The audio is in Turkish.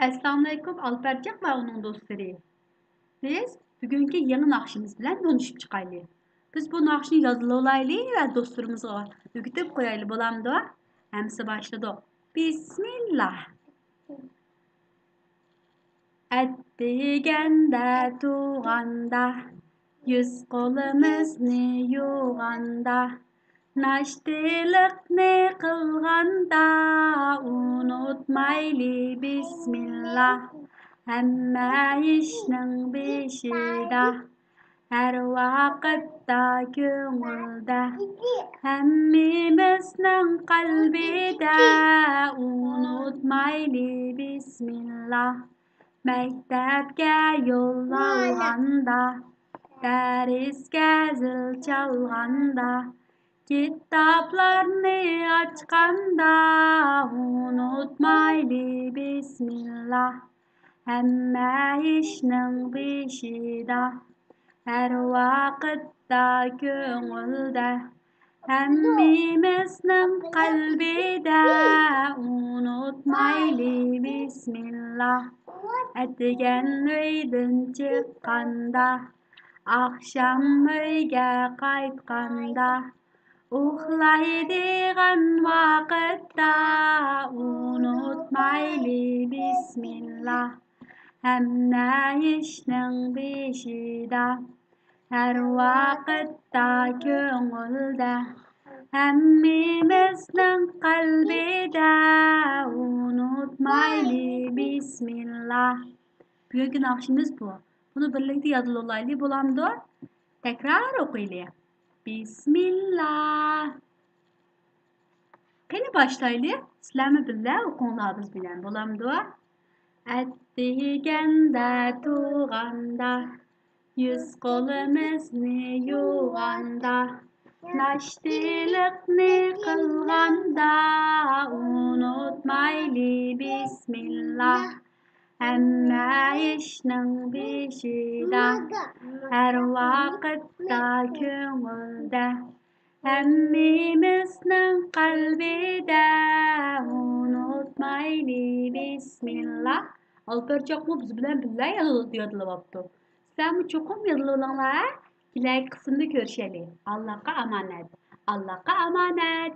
Assalamualaikum Alpercik ve onun dostları. Biz bugünkü yeni nakşimiz bilen konuşup çıkaylı. Biz bu nakşini yazılı olaylı ve dostlarımıza ögütüp koyaylı bolamdı. Hemsi başladı. Bismillah. Ettigende tuğanda, yüz kolumuzni yuğanda, naştilikni kılganda, unutmaylı Bismillah. Hemme işnin beşida, her vakitta köngülde, hemmimiznin kalbide, unutmaylı Bismillah. Mektepke yollanğanda, dərisке zil çalğanda, kitaplarını açqanda, unutmaylı Bismillah. Hemme işnin beşida, her vakitta köngülde, hemmimiznin kalbide, unutmaylı Bismillah. Ettigen öydün çıkkanda, akşam öyge qaytqanda, uxlaydigan vakitta, unutmaylı Bismillah. Hemme işnin beşida, her vakitta köngülde, hemmimiznin kalbide, unutmaylı Bismillah. Bugünkü nakşimiz bu. Bunu birlikte yazılı olaylı bulamdı. Tekrar okuyalım. Bismillah. Kene başlaylı. Sizlerle birlikte okunlarımız bilen bulamdı. Ettigende tuğanda, yüz kolumuzni yuğanda, naştilikni kılganda, unutmaylı Bismillah. Hemme işnin beşida, her vakitta köngülde, hemmimiznin kalbide, unutmaylı Bismillah. Alpercik bu biz bilen billahi yazılı yaptı. Sen bu çokum yazılı olanlar, ileriki kısımda görüşelim. Allah'a emanet. Allah'a emanet.